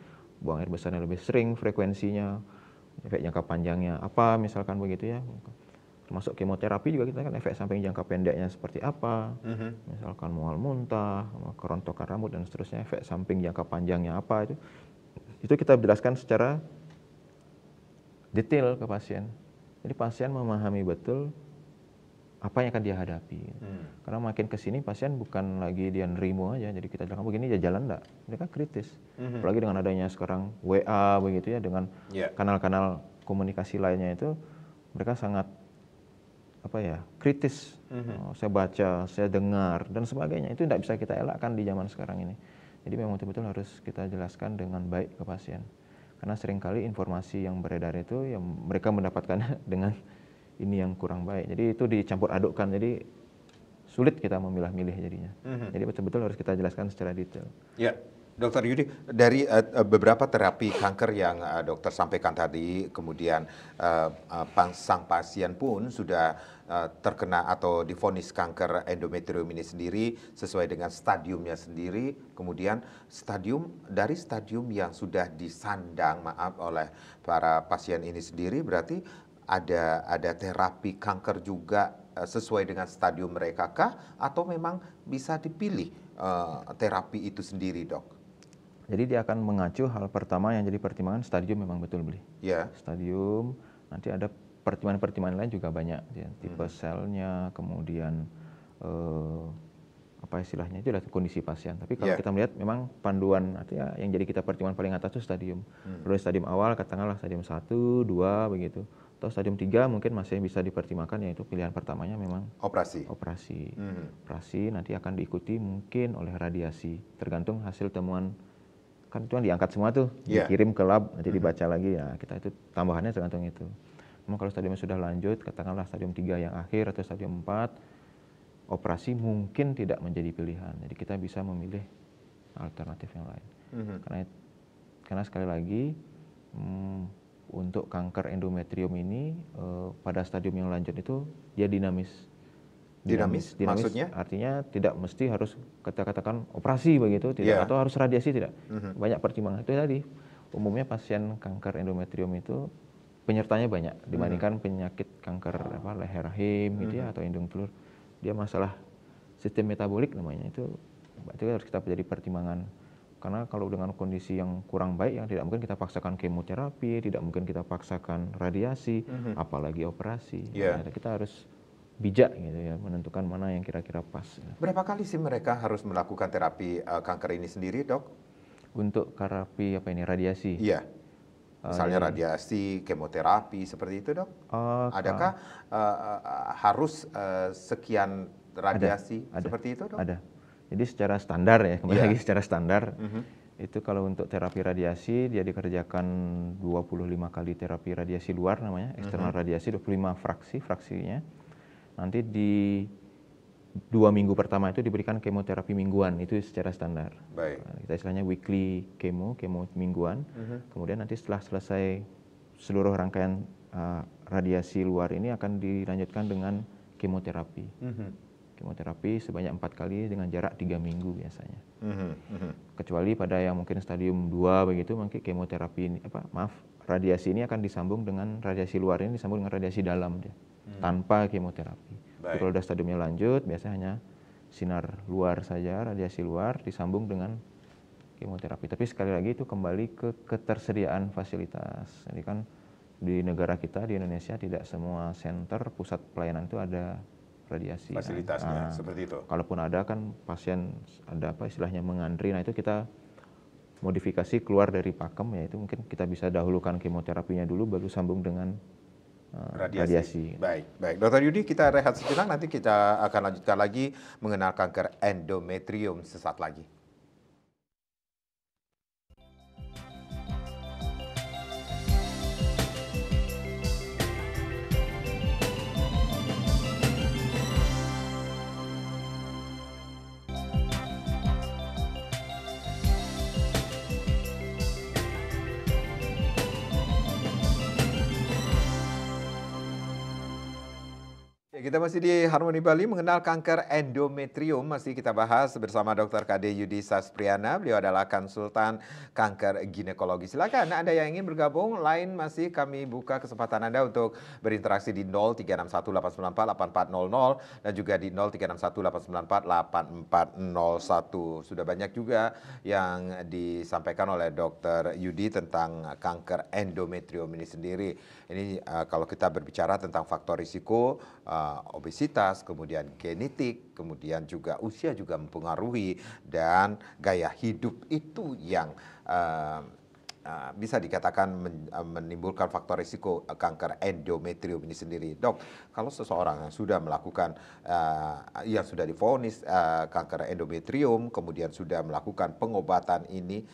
buang air besarnya lebih sering, frekuensinya. Efek jangka panjangnya apa misalkan begitu ya. Termasuk kemoterapi juga kita kan efek samping jangka pendeknya seperti apa. Misalkan mual muntah, kerontokan rambut dan seterusnya, efek samping jangka panjangnya apa itu. Itu kita jelaskan secara detail ke pasien. Jadi pasien memahami betul apa yang akan dia hadapi. Karena makin kesini pasien bukan lagi dia nerimo aja, jadi kita bilang begini ya jalan enggak, mereka kritis. Apalagi dengan adanya sekarang WA begitu ya, dengan kanal-kanal komunikasi lainnya itu, mereka sangat kritis. Saya baca, saya dengar dan sebagainya, itu tidak bisa kita elakkan di zaman sekarang ini. Jadi memang betul-betul harus kita jelaskan dengan baik ke pasien. Karena seringkali informasi yang beredar itu yang mereka mendapatkannya dengan ini yang kurang baik. Jadi itu dicampur adukkan, jadi sulit kita memilah-milih jadinya. Jadi betul-betul harus kita jelaskan secara detail. Ya, Dokter Yudi, dari beberapa terapi kanker yang dokter sampaikan tadi, kemudian sang pasien pun sudah terkena atau divonis kanker endometrium ini sendiri sesuai dengan stadiumnya sendiri, kemudian dari stadium yang sudah disandang oleh para pasien ini sendiri, berarti ada terapi kanker juga sesuai dengan stadium mereka kah, atau memang bisa dipilih terapi itu sendiri, Dok? Jadi dia akan mengacu hal pertama yang jadi pertimbangan stadium memang betul beli. Stadium, nanti ada pertimbangan-pertimbangan lain juga banyak, ya. Tipe selnya, kemudian apa istilahnya itu adalah kondisi pasien. Tapi kalau kita melihat memang panduan, artinya yang jadi kita pertimbangan paling atas itu stadium. Dari stadium awal katakanlah stadium 1, 2 begitu. Atau stadium 3 mungkin masih bisa dipertimbangkan, yaitu pilihan pertamanya memang operasi. Operasi nanti akan diikuti mungkin oleh radiasi, tergantung hasil temuan, kan itu yang diangkat semua tuh, dikirim ke lab, nanti dibaca lagi ya, kita itu tambahannya tergantung itu. Memang kalau stadiumnya sudah lanjut, katakanlah stadium 3 yang akhir atau stadium 4, operasi mungkin tidak menjadi pilihan. Jadi kita bisa memilih alternatif yang lain. Karena sekali lagi untuk kanker endometrium ini pada stadium yang lanjut itu dia dinamis. Dinamis maksudnya? Artinya tidak mesti harus katakan operasi begitu, tidak, atau harus radiasi, tidak. Banyak pertimbangan. Itu tadi umumnya pasien kanker endometrium itu penyertanya banyak dibandingkan penyakit kanker leher rahim gitu ya, atau indung telur. Dia masalah sistem metabolik namanya itu harus kita jadi pertimbangan. Karena kalau dengan kondisi yang kurang baik, yang tidak mungkin kita paksakan kemoterapi, tidak mungkin kita paksakan radiasi, apalagi operasi. Nah, kita harus bijak gitu ya, menentukan mana yang kira-kira pas. Berapa kali sih mereka harus melakukan terapi kanker ini sendiri, Dok? Untuk terapi apa ini, radiasi? Iya. Misalnya radiasi, kemoterapi, seperti itu, Dok? Adakah harus sekian radiasi seperti itu, Dok? Ada. Jadi secara standar ya, kembali lagi secara standar, itu kalau untuk terapi radiasi dia dikerjakan 25 kali terapi radiasi luar namanya, eksternal radiasi, 25 fraksinya. Nanti di 2 minggu pertama itu diberikan kemoterapi mingguan, itu secara standar. Baik. Kita istilahnya weekly kemo mingguan. Kemudian nanti setelah selesai seluruh rangkaian radiasi luar ini akan dilanjutkan dengan kemoterapi. Kemoterapi sebanyak 4 kali dengan jarak 3 minggu biasanya. Kecuali pada yang mungkin stadium 2 begitu, mungkin kemoterapi ini, radiasi ini akan disambung dengan radiasi luar ini disambung dengan radiasi dalam dia, tanpa kemoterapi. Jadi kalau udah stadiumnya lanjut, biasanya hanya sinar luar saja, radiasi luar disambung dengan kemoterapi. Tapi sekali lagi itu kembali ke ketersediaan fasilitas. Jadi kan di negara kita, di Indonesia, tidak semua center, pusat pelayanan itu ada radiasi. Fasilitasnya seperti itu. Kalaupun ada kan pasien ada istilahnya mengantri. Nah itu kita modifikasi keluar dari pakem, yaitu mungkin kita bisa dahulukan kemoterapinya dulu baru sambung dengan radiasi. Baik. Dr. Yudi, kita rehat sejenak, nanti kita akan lanjutkan lagi mengenal kanker endometrium sesaat lagi. Kita masih di Harmoni Bali mengenal kanker endometrium, masih kita bahas bersama Dr. KD Yudi Saspriana. Beliau adalah konsultan kanker ginekologi. Silakan Anda yang ingin bergabung, lain masih kami buka kesempatan Anda untuk berinteraksi di 0361 894 8400 dan juga di 0361 894 8401. Sudah banyak juga yang disampaikan oleh Dr. Yudi tentang kanker endometrium ini sendiri. Ini kalau kita berbicara tentang faktor risiko, obesitas, kemudian genetik, kemudian juga usia juga mempengaruhi, dan gaya hidup itu yang bisa dikatakan menimbulkan faktor risiko kanker endometrium ini sendiri. Dok, kalau seseorang yang sudah melakukan, yang sudah divonis kanker endometrium, kemudian sudah melakukan pengobatan ini,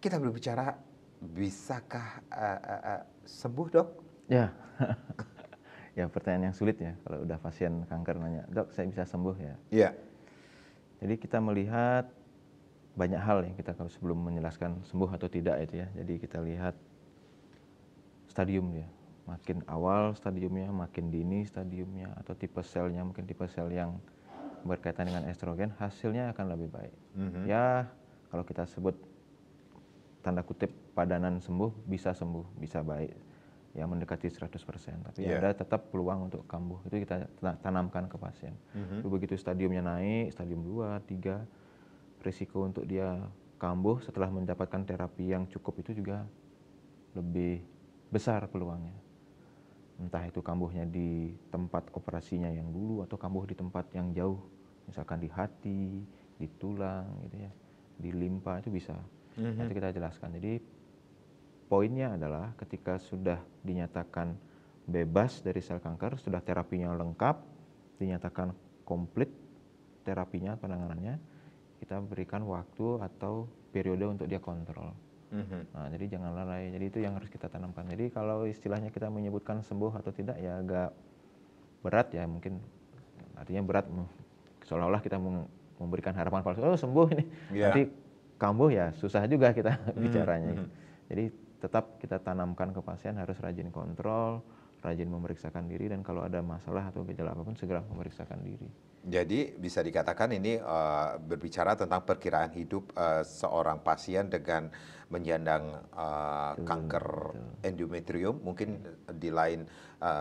kita berbicara bisakah sembuh, Dok? Ya. Ya, pertanyaan yang sulit ya kalau udah pasien kanker nanya, "Dok, saya bisa sembuh ya?" Iya. Jadi kita melihat banyak hal yang kita kalau sebelum menjelaskan sembuh atau tidak itu ya. Jadi kita lihat stadium ya. Makin awal stadiumnya, makin dini stadiumnya, atau tipe selnya, mungkin tipe sel yang berkaitan dengan estrogen, hasilnya akan lebih baik. Ya, kalau kita sebut tanda kutip padanan sembuh, bisa baik. Ya mendekati 100%, tapi ada tetap peluang untuk kambuh. Itu kita tanamkan ke pasien. Begitu stadiumnya naik, stadium 2, 3, risiko untuk dia kambuh setelah mendapatkan terapi yang cukup itu juga lebih besar peluangnya. Entah itu kambuhnya di tempat operasinya yang dulu atau kambuh di tempat yang jauh, misalkan di hati, di tulang gitu ya, di limpa, itu bisa. Nanti kita jelaskan. Jadi poinnya adalah ketika sudah dinyatakan bebas dari sel kanker, sudah terapinya lengkap, dinyatakan komplit terapinya, penanganannya, kita berikan waktu atau periode untuk dia kontrol. Nah, jadi jangan lalai. Jadi itu yang harus kita tanamkan. Jadi kalau istilahnya kita menyebutkan sembuh atau tidak ya agak berat ya, mungkin artinya berat, seolah-olah kita memberikan harapan palsu, oh sembuh ini. Nanti kambuh ya susah juga kita bicaranya. Jadi tetap kita tanamkan ke pasien harus rajin kontrol, rajin memeriksakan diri, dan kalau ada masalah atau gejala apapun segera memeriksakan diri. Jadi bisa dikatakan ini berbicara tentang perkiraan hidup seorang pasien dengan menyandang kanker Betul. endometrium, mungkin di lain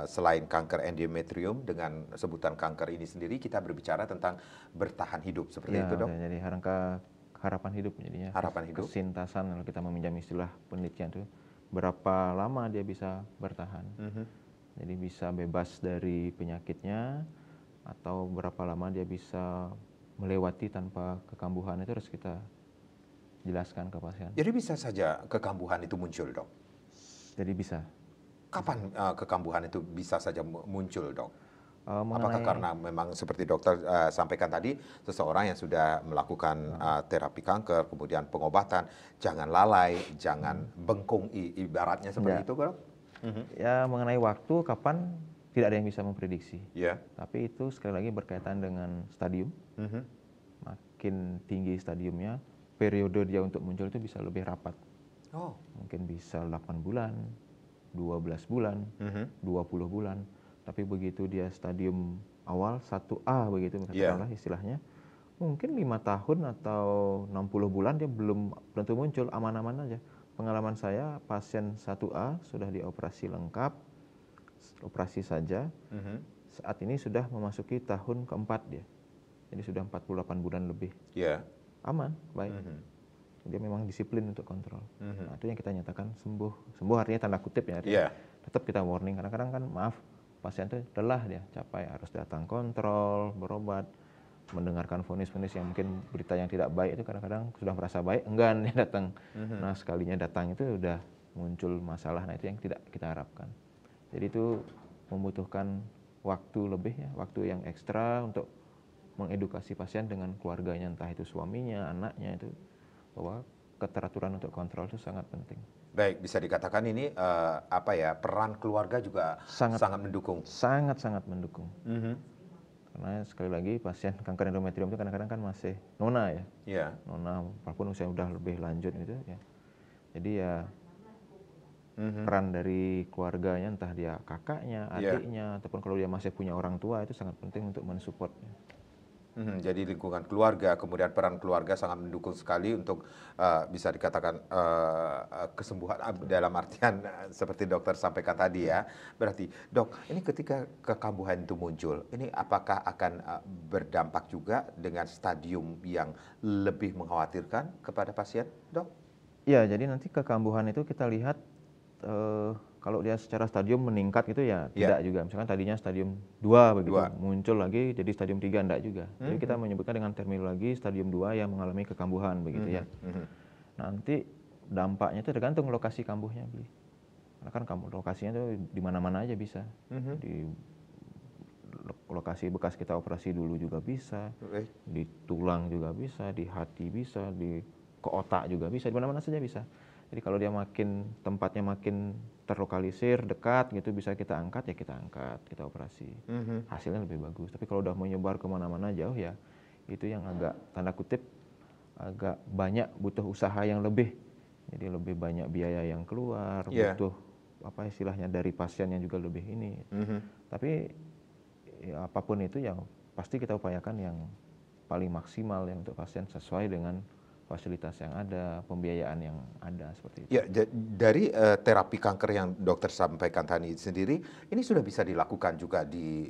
selain kanker endometrium dengan sebutan kanker ini sendiri, kita berbicara tentang bertahan hidup seperti itu, Dok. Jadi harapan hidup jadinya. Harapan hidup. Kesintasan kalau kita meminjam istilah penelitian itu, berapa lama dia bisa bertahan. Jadi bisa bebas dari penyakitnya, atau berapa lama dia bisa melewati tanpa kekambuhan, itu harus kita jelaskan ke pasien. Jadi bisa saja kekambuhan itu muncul, Dok? Jadi bisa. Kapan kekambuhan itu bisa saja muncul, Dok? Mengenai, Apakah karena memang seperti dokter sampaikan tadi, seseorang yang sudah melakukan terapi kanker, kemudian pengobatan, jangan lalai, jangan bengkung, ibaratnya seperti itu, Dok? Ya, mengenai waktu kapan tidak ada yang bisa memprediksi. Ya. Tapi itu sekali lagi berkaitan dengan stadium. Makin tinggi stadiumnya, periode dia untuk muncul itu bisa lebih rapat. Mungkin bisa 8 bulan, 12 bulan, 20 bulan. Tapi begitu dia stadium awal 1A begitu katakanlah istilahnya, mungkin 5 tahun atau 60 bulan dia belum tentu muncul, aman-aman aja. Pengalaman saya, pasien 1A sudah dioperasi lengkap, operasi saja, saat ini sudah memasuki tahun keempat dia. Jadi sudah 48 bulan lebih. Aman, baik. Dia memang disiplin untuk kontrol. Nah, itu yang kita nyatakan sembuh. Sembuh artinya tanda kutip ya. Tetap kita warning, kadang-kadang kan maaf, pasien itu lelah dia, capek, harus datang kontrol, berobat, mendengarkan vonis-vonis yang mungkin berita yang tidak baik itu kadang-kadang sudah merasa baik, enggan dia datang. Nah, sekalinya datang itu udah muncul masalah, nah itu yang tidak kita harapkan. Jadi itu membutuhkan waktu lebih ya, waktu yang ekstra untuk mengedukasi pasien dengan keluarganya, entah itu suaminya, anaknya, itu bahwa keteraturan untuk kontrol itu sangat penting. Baik, bisa dikatakan ini peran keluarga juga sangat mendukung. Sangat mendukung. Karena sekali lagi pasien kanker endometrium itu kadang-kadang kan masih nona ya. Nona walaupun usia udah lebih lanjut gitu ya. Jadi ya peran dari keluarganya, entah dia kakaknya, adiknya, ataupun kalau dia masih punya orang tua, itu sangat penting untuk mensupportnya. Jadi lingkungan keluarga, kemudian peran keluarga sangat mendukung sekali untuk bisa dikatakan kesembuhan dalam artian seperti dokter sampaikan tadi ya. Berarti dok, ini ketika kekambuhan itu muncul, ini apakah akan berdampak juga dengan stadium yang lebih mengkhawatirkan kepada pasien, dok? Ya, jadi nanti kekambuhan itu kita lihat kalau dia secara stadium meningkat gitu ya tidak juga. Misalkan tadinya stadium 2 begitu, muncul lagi jadi stadium 3, enggak juga. Jadi kita menyebutkan dengan terminologi stadium 2 yang mengalami kekambuhan begitu ya. Nanti dampaknya itu tergantung lokasi kambuhnya, Bli. Karena kan lokasinya itu di mana-mana aja bisa. Di lokasi bekas kita operasi dulu juga bisa, di tulang juga bisa, di hati bisa, di ke otak juga bisa, di mana-mana saja bisa. Jadi kalau dia tempatnya makin terlokalisir, dekat gitu, bisa kita angkat ya kita angkat, kita operasi. Hasilnya lebih bagus. Tapi kalau udah menyebar kemana-mana jauh ya, itu yang agak tanda kutip agak banyak, butuh usaha yang lebih. Jadi lebih banyak biaya yang keluar, butuh istilahnya dari pasien yang juga lebih ini. Tapi ya, apapun itu yang pasti kita upayakan yang paling maksimal ya untuk pasien sesuai dengan fasilitas yang ada, pembiayaan yang ada, seperti itu. Ya, dari terapi kanker yang dokter sampaikan tadi sendiri, ini sudah bisa dilakukan juga di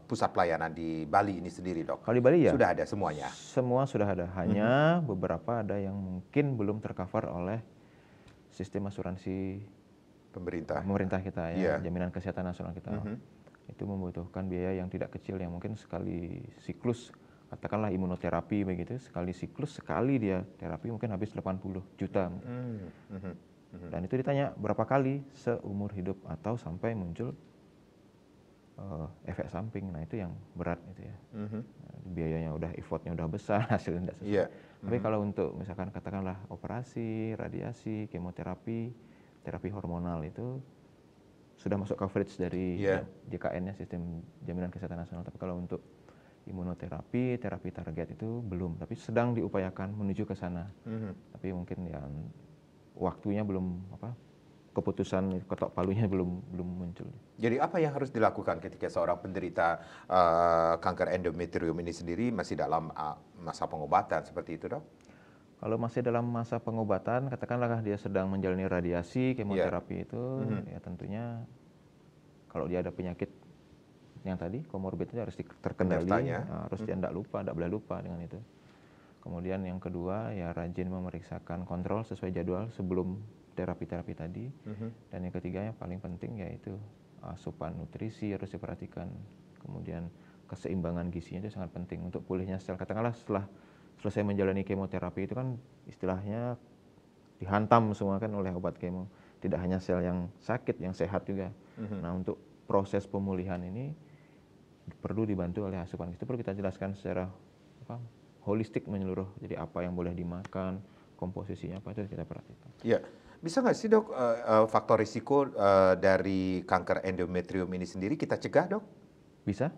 pusat pelayanan di Bali ini sendiri, dok? Kalau di Bali ya? Sudah ada semuanya? Semua sudah ada, hanya beberapa ada yang mungkin belum tercover oleh sistem asuransi pemerintah kita ya, jaminan kesehatan nasional kita. Itu membutuhkan biaya yang tidak kecil, yang mungkin sekali siklus, katakanlah imunoterapi begitu, sekali siklus, sekali dia terapi mungkin habis 80 juta. Dan itu ditanya berapa kali seumur hidup atau sampai muncul efek samping. Nah itu yang berat itu ya. Biayanya udah, effortnya udah besar, hasilnya tidak sesuai. Tapi kalau untuk misalkan katakanlah operasi, radiasi, kemoterapi, terapi hormonal itu sudah masuk coverage dari JKN-nya, Sistem Jaminan Kesehatan Nasional. Tapi kalau untuk imunoterapi, terapi target itu belum, tapi sedang diupayakan menuju ke sana. Tapi mungkin ya waktunya belum keputusan ketok palunya belum muncul. Jadi apa yang harus dilakukan ketika seorang penderita kanker endometrium ini sendiri masih dalam masa pengobatan seperti itu, Dok? Kalau masih dalam masa pengobatan, katakanlah dia sedang menjalani radiasi, kemoterapi itu, ya tentunya kalau dia ada penyakit yang tadi, komorbid itu harus terkendali, harus dia tidak boleh lupa dengan itu. Kemudian yang kedua, ya rajin memeriksakan kontrol sesuai jadwal sebelum terapi-terapi tadi. Dan yang ketiga yang paling penting yaitu asupan nutrisi harus diperhatikan. Kemudian keseimbangan gizinya itu sangat penting untuk pulihnya sel. Katakanlah setelah selesai menjalani kemoterapi itu kan istilahnya dihantam semua kan oleh obat kemo. Tidak hanya sel yang sakit, yang sehat juga. Nah untuk proses pemulihan ini perlu dibantu oleh asupan. Itu perlu kita jelaskan secara holistik menyeluruh. Jadi apa yang boleh dimakan, komposisinya apa itu kita perhatikan. Iya. Bisa nggak sih, Dok, faktor risiko dari kanker endometrium ini sendiri kita cegah, Dok? Bisa.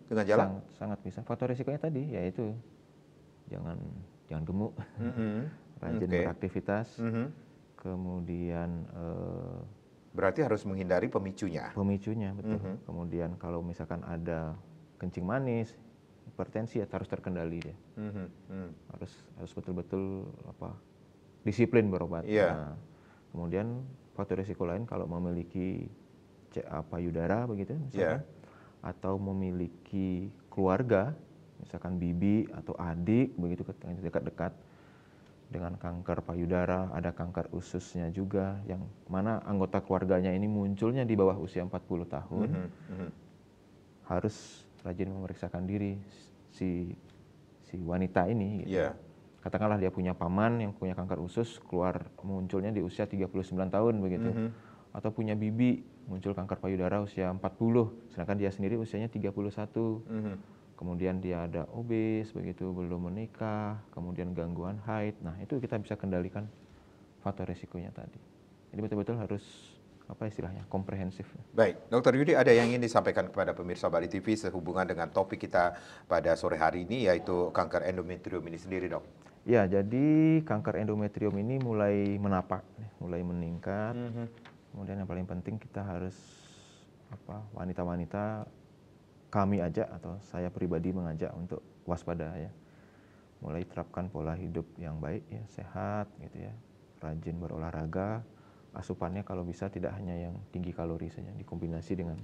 Dengan jalan? Sangat bisa. Faktor risikonya tadi yaitu jangan gemuk, rajin beraktivitas, kemudian berarti harus menghindari pemicunya. Pemicunya betul. Kemudian kalau misalkan ada kencing manis, hipertensi ya harus terkendali dia. Harus betul-betul disiplin berobat. Nah, kemudian faktor risiko lain kalau memiliki payudara begitu misalkan, atau memiliki keluarga, misalkan bibi atau adik begitu dekat-dekat dengan kanker payudara, ada kanker ususnya juga, yang mana anggota keluarganya ini munculnya di bawah usia 40 tahun, harus rajin memeriksakan diri si wanita ini. Gitu. Katakanlah dia punya paman yang punya kanker usus, munculnya di usia 39 tahun begitu, atau punya bibi muncul kanker payudara usia 40, sedangkan dia sendiri usianya 31. Kemudian dia ada obes begitu, belum menikah, kemudian gangguan haid. Nah, itu kita bisa kendalikan faktor risikonya tadi. Jadi betul-betul harus istilahnya komprehensif. Baik, Dr. Yudi, ada yang ingin disampaikan kepada pemirsa Bali TV sehubungan dengan topik kita pada sore hari ini, yaitu kanker endometrium ini sendiri, Dok? Ya, jadi kanker endometrium ini mulai menapak, mulai meningkat. Kemudian yang paling penting kita harus wanita-wanita, kami ajak atau saya pribadi mengajak untuk waspada ya. Mulai terapkan pola hidup yang baik ya, sehat gitu ya. Rajin berolahraga, asupannya kalau bisa tidak hanya yang tinggi kalori saja, dikombinasi dengan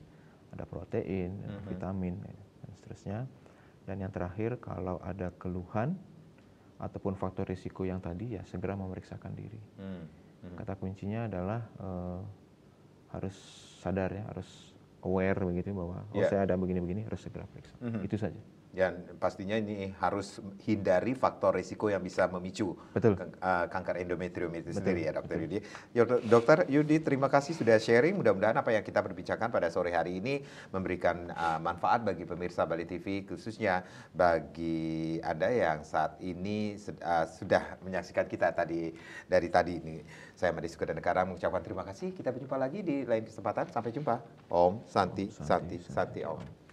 ada protein, vitamin dan seterusnya. Dan yang terakhir, kalau ada keluhan ataupun faktor risiko yang tadi ya segera memeriksakan diri. Kata kuncinya adalah harus sadar ya, harus aware begitu bahwa saya ada begini-begini, harus segera periksa. Itu saja. Dan pastinya ini harus hindari faktor risiko yang bisa memicu kanker endometrium itu sendiri ya, Dr. Yudi. Dr. Yudi, terima kasih sudah sharing. Mudah-mudahan apa yang kita berbicarakan pada sore hari ini memberikan manfaat bagi pemirsa Bali TV, khususnya bagi Anda yang saat ini sudah menyaksikan kita dari tadi ini. Saya Madi Sukadanegara mengucapkan terima kasih. Kita berjumpa lagi di lain kesempatan. Sampai jumpa. Om Santi, Santi, Santi Om.